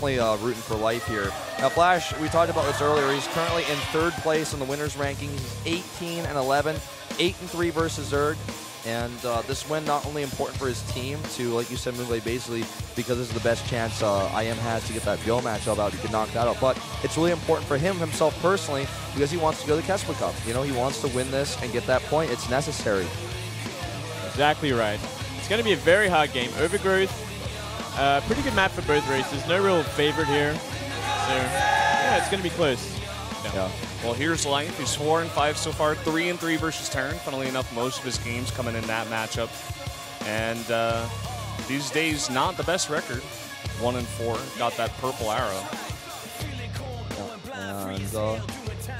definitely rooting for Life here. Now, Flash, we talked about this earlier. He's currently in 3rd place in the winners' rankings. He's 18-11, 8-3 versus Zerg. And this win not only important for his team to, like you said, Moonblade, basically because this is the best chance IM has to get that Bill matchup out. He can knock that out. But it's really important for himself personally, because he wants to go to the Kesper Cup. You know, he wants to win this and get that point. It's necessary. Exactly right. It's going to be a very hard game. Overgrowth, pretty good map for both races. No real favorite here. So, yeah, it's going to be close. Yeah. Well, here's Life. He's 4-5 so far, 3-3 versus Terran. Funnily enough, most of his games coming in that matchup. And these days, not the best record. 1-4. Got that purple arrow. And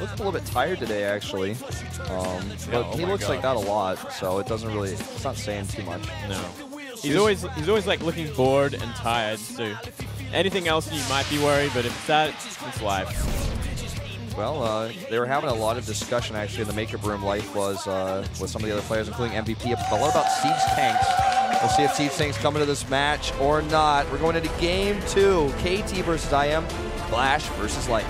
looks a little bit tired today, actually. But he looks like that a lot, so it doesn't really. It's not saying too much. No. He's always like looking bored and tired. So anything else you might be worried, but if it's that, it's Life. Well, they were having a lot of discussion actually in the makeup room. Life was with some of the other players, including MVP. But what about Siege Tanks? We'll see if Siege Tanks come into this match or not. We're going into Game 2. KT versus IM. Flash versus Life.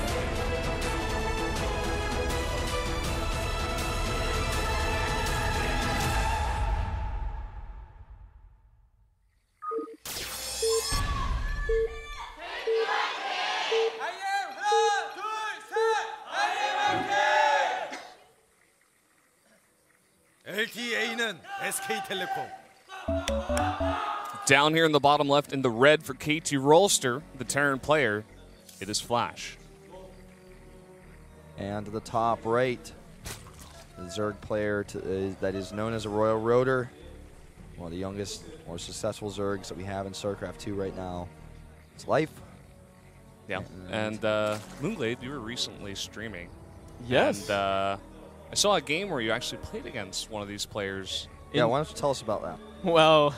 LTA는 SK텔레콤. Down here in the bottom left in the red for KT Rolster, the Terran player, it is Flash. And to the top right, the Zerg player that is known as a Royal Rotor. One of the youngest, more successful Zergs that we have in StarCraft 2 right now. It's Life. Yeah. And Moonblade, you were recently streaming. Yes. And I saw a game where you actually played against one of these players. Yeah, why don't you tell us about that? Well,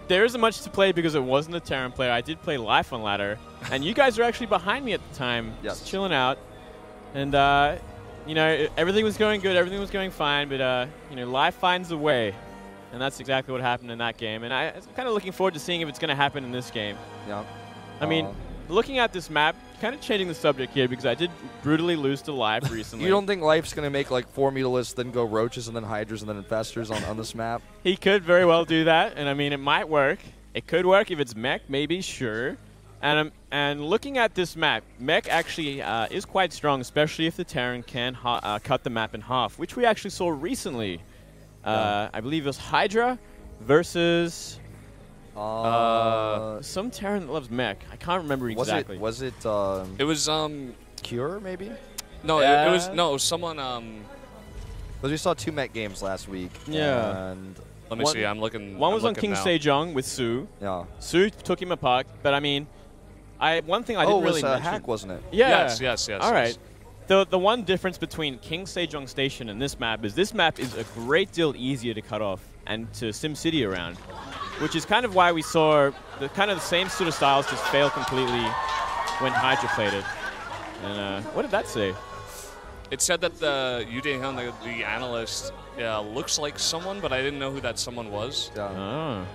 there isn't much to play because it wasn't a Terran player. I did play Life on ladder, and you guys were actually behind me at the time, just chilling out. And, you know, everything was going good, everything was going fine, but, you know, Life finds a way. And that's exactly what happened in that game. And I'm kind of looking forward to seeing if it's going to happen in this game. Yeah. I mean, looking at this map, kind of changing the subject here because I did brutally lose to Life recently. You don't think Life's going to make like 4 Mutalisks, then go Roaches, and then Hydras, and then Infestors on this map? He could very well do that, and I mean, it might work. It could work if it's mech, maybe, sure. And looking at this map, mech actually is quite strong, especially if the Terran can cut the map in half, which we actually saw recently. I believe it was Hydra versus some Terran that loves mech. I can't remember exactly. Was it? It was Cure maybe? No, it was someone. Because we saw 2 mech games last week. Yeah. And let me see. I'm looking. One was I'm on King now. Sejong with Su. Yeah. Su took him apart, but I mean, one thing I didn't really mention. Hack, wasn't it? Yeah. Yes. All right. The one difference between King Sejong Station and this map is a great deal easier to cut off and to SimCity around, which is kind of why we saw the same sort of styles just fail completely when Hydra played it. And what did that say? It said that the Yu Daehyun, the analyst, looks like someone, but I didn't know who that someone was. Yeah. Oh.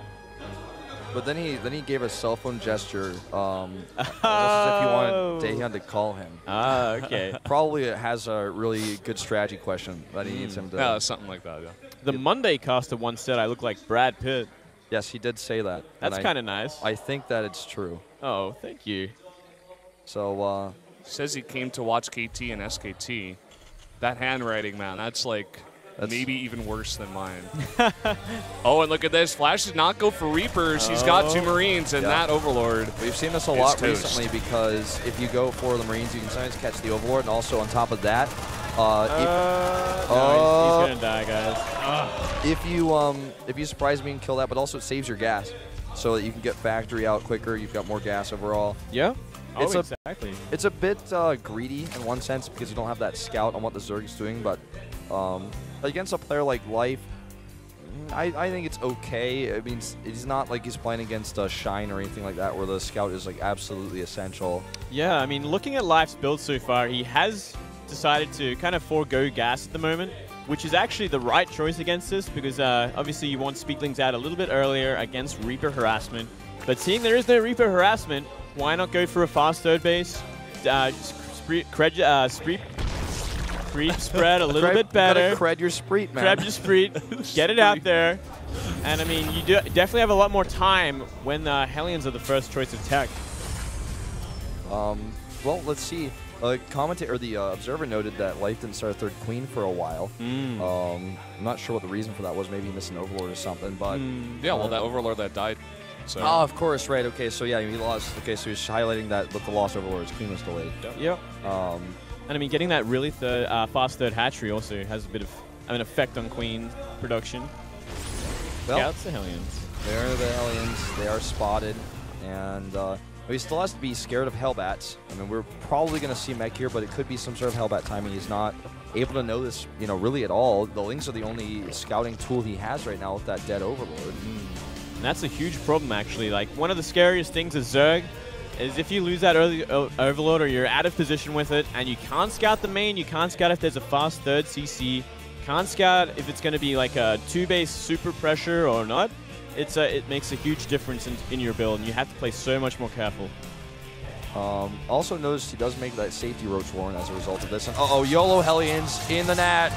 But then he gave a cell phone gesture. Almost as if he wanted Daehyun to call him. Ah, okay. Probably it has a really good strategy question that he needs him to. Yeah, something like that. Yeah. The Monday caster once said I look like Brad Pitt. Yes, he did say that. That's kind of nice. I think that it's true. Oh, thank you. So. Says he came to watch KT and SKT. That handwriting, man, that's maybe even worse than mine. Oh, and look at this. Flash did not go for Reapers. He's got 2 Marines and that Overlord. We've seen this a lot recently because if you go for the Marines, you can sometimes catch the Overlord, and also on top of that, no, he's gonna die, guys. If you surprise me and kill that, but also it saves your gas, so that you can get factory out quicker. You've got more gas overall. Yeah. Exactly. It's a bit greedy in one sense because you don't have that scout on what the Zerg is doing, but against a player like Life, I think it's okay. I mean, it's not like he's playing against Shine or anything like that where the scout is like absolutely essential. Yeah, I mean, looking at Life's build so far, he has decided to kind of forego gas at the moment, which is actually the right choice against this because obviously you want Speaklings out a little bit earlier against Reaper harassment. But seeing there is no Reaper harassment, why not go for a fast third base? Creep spread a little bit better. Cred your spreet, man. Cred your spreet. Get it out there. And, I mean, you definitely have a lot more time when the Hellions are the first choice of tech. Well, let's see. Commentator or the observer noted that Life didn't start a third queen for a while. I'm not sure what the reason for that was. Maybe he missed an overlord or something. But yeah, well, that overlord that died. So. Oh, of course, right. Okay, so yeah, he lost. Okay, so he's highlighting that with the lost overlord, his queen was delayed. Yep. And I mean, getting that really fast third hatchery also has a bit of an effect on queen production. Well, Scouts the Hellions. They're the Hellions. They are spotted, and he still has to be scared of Hellbats. I mean, we're probably going to see mech here, but it could be some sort of Hellbat timing. He's not able to know this, really at all. The Lynx are the only scouting tool he has right now with that dead overlord. And that's a huge problem, actually. Like, one of the scariest things is Zerg is if you lose that early overlord or you're out of position with it and you can't scout the main, you can't scout if there's a fast third CC, can't scout if it's going to be like a 2-base super pressure or not. It makes a huge difference in your build, and you have to play so much more careful. Also noticed he does make that safety roach warren as a result of this. And YOLO Hellions in the net.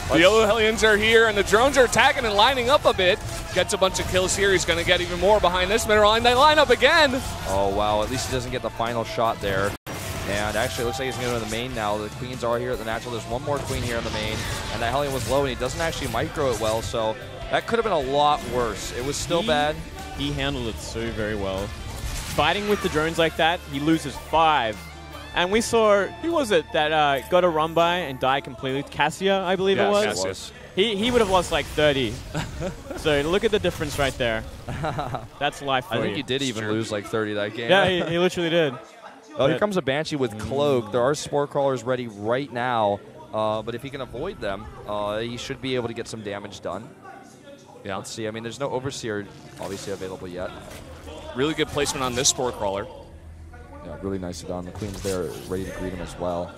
The YOLO Hellions are here, and the drones are attacking and lining up a bit. Gets a bunch of kills here. He's going to get even more behind this middle line. They line up again. Oh, wow. At least he doesn't get the final shot there. And actually, it looks like he's going to go to the main now. The queens are here at the natural. There's one more queen here in the main. And that Hellion was low, and he doesn't actually micro it well. So that could have been a lot worse. It was still bad. He handled it so very well. Fighting with the drones like that, he loses 5. And we saw, who was it that got a run by and died completely? Cassia, I believe it was? Cassius. He would have lost like 30. So look at the difference right there. That's life for you. I think he did even lose like 30 that game. Yeah, he literally did. Oh, here comes a Banshee with Cloak. There are Spore Crawlers ready right now. But if he can avoid them, he should be able to get some damage done. Yeah, let's see. I mean, there's no Overseer obviously available yet. Really good placement on this Spore Crawler. Yeah, really nicely done. The Queen's there ready to greet him as well.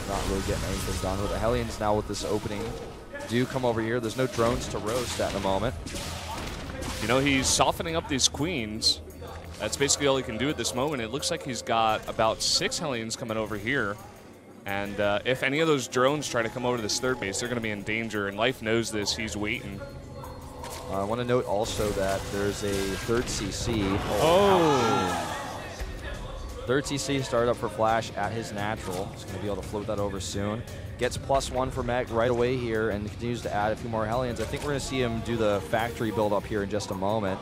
Not really getting anything done with the Hellions now with this opening. Do come over here. There's no drones to roast at the moment. He's softening up these queens. That's basically all he can do at this moment. It looks like he's got about 6 Hellions coming over here. And if any of those drones try to come over to this third base, they're going to be in danger. And Life knows this. He's waiting. I want to note also that there's a third CC. Third CC started up for Flash at his natural. He's going to be able to float that over soon. Gets +1 for mech right away here and continues to add a few more Hellions. I think we're going to see him do the factory build up here in just a moment.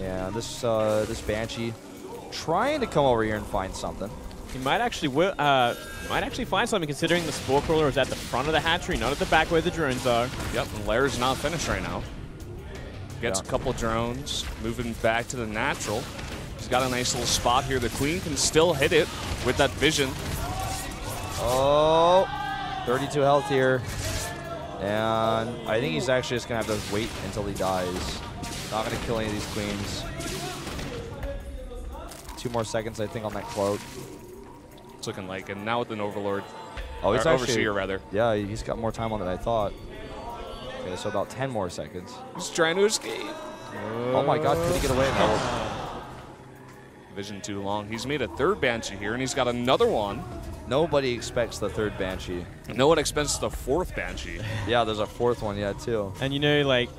And this Banshee trying to come over here and find something. He might actually find something, considering the Spore Crawler is at the front of the hatchery, not at the back where the drones are. Yep, and Lair's not finished right now. Gets a couple drones, moving back to the natural. He's got a nice little spot here. The Queen can still hit it with that vision. Oh, 32 health here. And I think he's actually just going to have to wait until he dies. Not going to kill any of these Queens. 2 more seconds, I think, on that Cloak. It's looking like, and now with an Overlord. Oh, it's actually, Overseer, rather. Yeah, he's got more time on than I thought. Okay, so about 10 more seconds. He's trying to escape. Oh my god, could he get away now? Vision too long. He's made a third Banshee here, and he's got another one. Nobody expects the third Banshee. No one expects the fourth Banshee. Yeah, there's a fourth one yet, too. And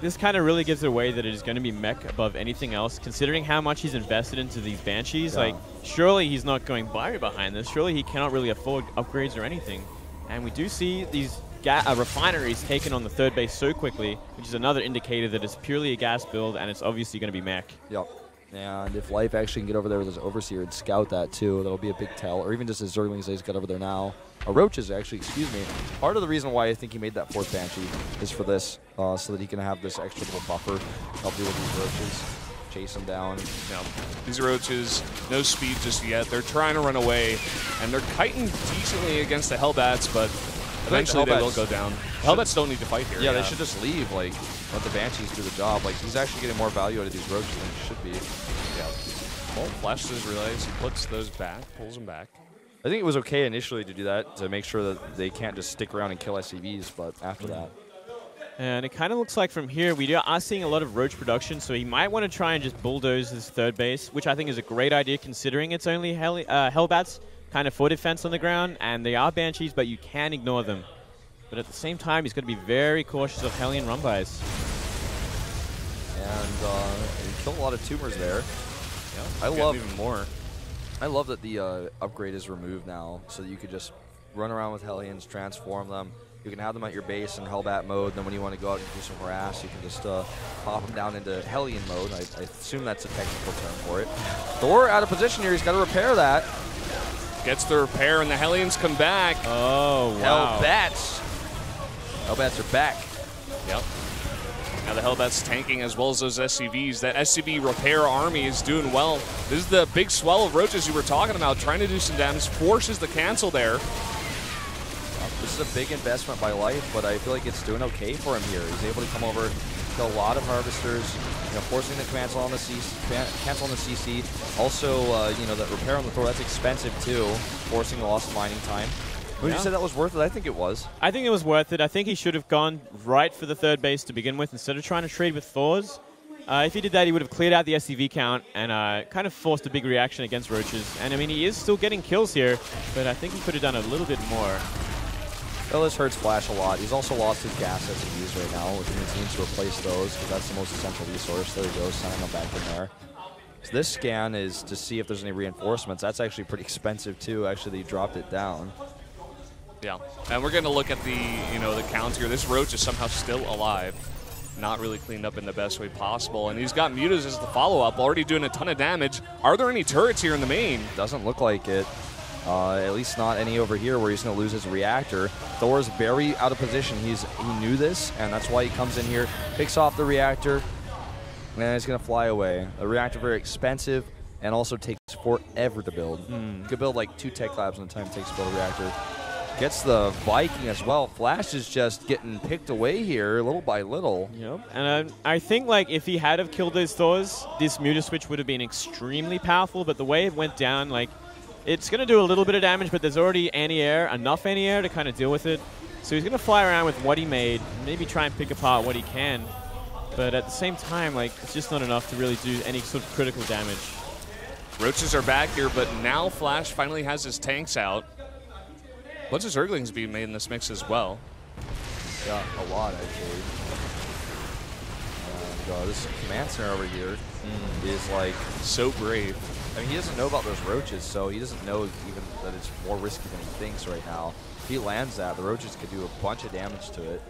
this kind of really gives it away that it is going to be mech above anything else, considering how much he's invested into these Banshees. Yeah. Surely he's not going Byrie behind this. Surely he cannot really afford upgrades or anything. And we do see these refineries taken on the third base so quickly, which is another indicator that it's purely a gas build, and it's obviously going to be mech. Yep. And if Life actually can get over there with his Overseer and scout that too, that'll be a big tell. Or even just his Zerglings that he's got over there now. Roaches, actually, excuse me. Part of the reason why I think he made that fourth Banshee is for this, so that he can have this extra little buffer help deal with these Roaches, chase them down. Yeah. These Roaches, no speed just yet. They're trying to run away, and they're kiting decently against the Hellbats, but eventually they will go down. Hellbats don't need to fight here. Yeah, they should just leave, let the Banshees do the job. He's actually getting more value out of these Roaches than he should be. Yeah. Well, Flash does realize he puts those back, pulls them back. I think it was okay initially to do that, to make sure that they can't just stick around and kill SCVs, but after that. And it kind of looks like from here we are seeing a lot of Roach production, so he might want to try and just bulldoze his third base, which I think is a great idea considering it's only Hellbats kind of for defense on the ground, and they are Banshees, but you can ignore them. But at the same time, he's got to be very cautious of Hellion run-bys. And he killed a lot of tumors there. Yeah, I love even more. I love that the upgrade is removed now, so that you could just run around with Hellions, transform them. You can have them at your base in Hellbat mode. Then when you want to go out and do some harass, you can just pop them down into Hellion mode. I assume that's a technical term for it. Thor out of position here. He's got to repair that. Gets the repair, and the Hellions come back. Oh, wow. Hellbats. Hellbats are back. Yep. Now the Hellbats tanking as well as those SCVs. That SCV repair army is doing well. This is the big swell of Roaches you were talking about, trying to do some damage. Forces the cancel there. This is a big investment by Life, but I feel like it's doing okay for him here. He's able to come over, kill a lot of Harvesters, forcing the cancel on the CC. Also, that repair on the Thor, that's expensive too, forcing the loss of mining time. Would you say that was worth it? I think it was. I think it was worth it. I think he should have gone right for the third base to begin with instead of trying to trade with Thors. If he did that, he would have cleared out the SCV count and kind of forced a big reaction against Roaches. And I mean, he is still getting kills here, but I think he could have done a little bit more. Well, this hurts Flash a lot. He's also lost his gas SCVs right now, which means he needs to replace those because that's the most essential resource. There he goes, sending them back in there. So this scan is to see if there's any reinforcements. That's actually pretty expensive too. Actually, they dropped it down. Yeah, and we're going to look at the the count here. This Roach is somehow still alive, not really cleaned up in the best way possible, and he's got Mutas as the follow-up, already doing a ton of damage. Are there any turrets here in the main? Doesn't look like it. At least not any over here where he's going to lose his reactor. Thor's very out of position. He knew this, and that's why he comes in here, picks off the reactor, and he's going to fly away. The reactor very expensive and also takes forever to build. You could build like 2 tech labs in the time it takes to build a reactor. Gets the Viking as well. Flash is just getting picked away here little by little. Yep. And I think like if he had have killed those Thors, this Muta switch would have been extremely powerful, but the way it went down, like, it's going to do a little bit of damage, but there's already anti-air, enough anti-air to kind of deal with it. So he's going to fly around with what he made, maybe try and pick apart what he can. But at the same time, like, it's just not enough to really do any sort of critical damage. Roaches are back here, but now Flash finally has his tanks out. Lots of Zerglings being made in this mix as well. Yeah, a lot actually. And this command center over here is like so brave. I mean, he doesn't know about those Roaches, so he doesn't know even that it's more risky than he thinks right now. If he lands that, the Roaches could do a bunch of damage to it.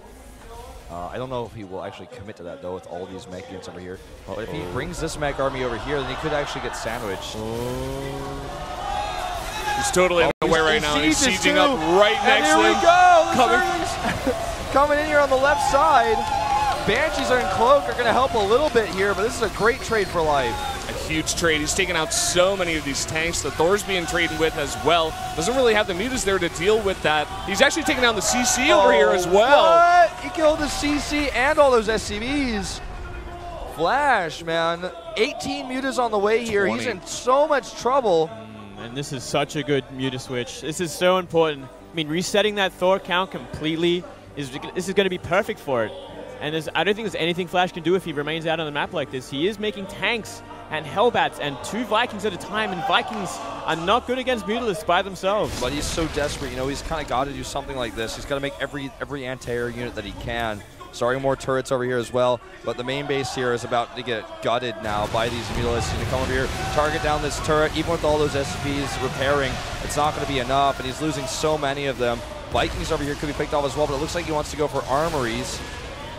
I don't know if he will actually commit to that, though, with all these mech units over here. But if he brings this mech army over here, then he could actually get sandwiched. He's totally unaware right now. He's sieging up right next to him. And here we go! Coming in here on the left side. Banshees are in cloak, are going to help a little bit here, but this is a great trade for Life. A huge trade. He's taken out so many of these tanks. The Thor's being traded with as well. Doesn't really have the Mutas there to deal with that. He's actually taking down the CC over here as well. What? He killed the CC and all those SCVs. Flash, man. 18 Mutas on the way here. 20. He's in so much trouble. And this is such a good Muta switch. This is so important. I mean, resetting that Thor count completely, this is going to be perfect for it. And I don't think there's anything Flash can do if he remains out on the map like this. He is making tanks and Hellbats and 2 Vikings at a time, and Vikings are not good against Mutalisks by themselves. But he's so desperate, he's kind of got to do something like this. He's got to make every anti-air unit that he can. Starting more turrets over here as well, but the main base here is about to get gutted now by these Mutalisks. He's going to come over here, target down this turret, even with all those SCVs repairing, it's not going to be enough, and he's losing so many of them. Vikings over here could be picked off as well, but it looks like he wants to go for armories.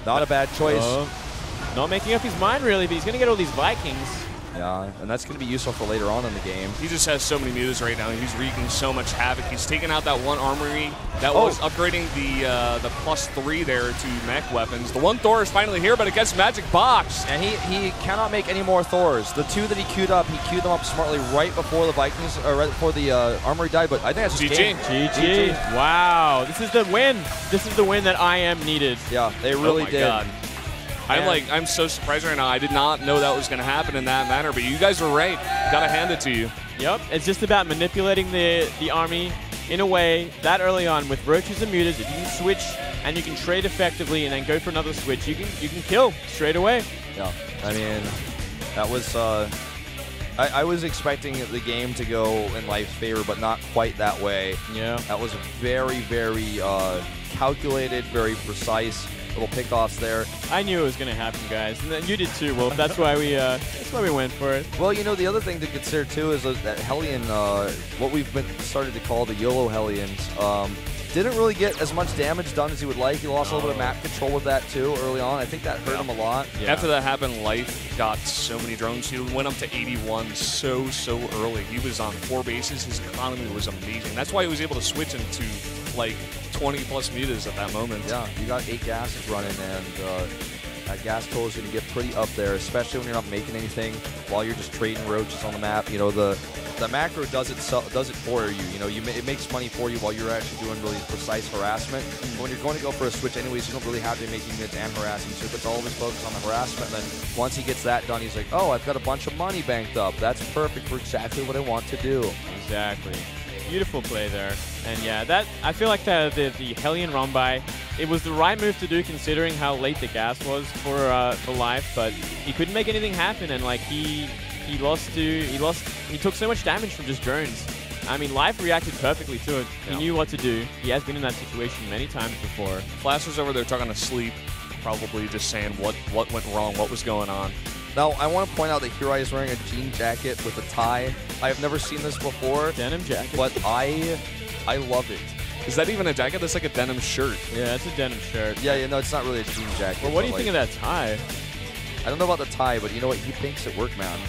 Not a bad choice. Not making up his mind, really, but he's going to get all these Vikings. Yeah, and that's going to be useful for later on in the game. He just has so many Mutas right now. He's wreaking so much havoc. He's taken out that one armory that was upgrading the +3 there to mech weapons. The one Thor is finally here, but it gets Magic Box. And he cannot make any more Thors. The 2 that he queued up, he queued them up smartly right before the Vikings, or right before the armory died, but I think that's just game. GG. Wow, this is the win. This is the win that IM needed. Yeah, they really did. God. I'm so surprised right now. I did not know that was going to happen in that manner, but you guys were right. Got to hand it to you. Yep, it's just about manipulating the army in a way that early on with Roaches and Mutas. If you can switch and you can trade effectively and then go for another switch, you can kill straight away. Yeah, I mean, that was I was expecting the game to go in Life's favor, but not quite that way. Yeah, that was very, very calculated, very precise little pickoffs there. I knew it was going to happen, guys, and then you did too, Wolf. That's why we went for it. Well, you know, the other thing to consider too is that Hellion, what we've been started to call the YOLO Hellions, didn't really get as much damage done as he would like. He lost a little bit of map control with that too early on. I think that hurt him a lot. Yeah. After that happened, Life got so many drones. He went up to 81 so early. He was on 4 bases. His economy was amazing. That's why he was able to switch into like 20+ meters at that moment. Yeah, you got 8 gases running, and that gas total is going to get pretty up there, especially when you're not making anything while you're just trading roaches on the map. You know, the macro does it for you. You know, it makes money for you while you're actually doing really precise harassment. But when you're going to go for a switch anyways, you don't really have to be making units and harassing. So he puts all of his focus on the harassment. And then once he gets that done, he's like, oh, I've got a bunch of money banked up. That's perfect for exactly what I want to do. Exactly. Beautiful play there. And yeah, I feel like the Hellion run by, it was the right move to do considering how late the gas was for Life, but he couldn't make anything happen, and like he took so much damage from just drones. I mean, Life reacted perfectly to it. He knew what to do. He has been in that situation many times before. Flash was over there talking to Sleep, probably just saying what went wrong, what was going on. Now, I want to point out that Hirai is wearing a jean jacket with a tie. I have never seen this before. Denim jacket. But I love it. Is that even a jacket? That's like a denim shirt. Yeah, it's a denim shirt. Yeah, no, it's not really a jean jacket. Well, what do you think of that tie? I don't know about the tie, but you know what? He thinks it worked, man.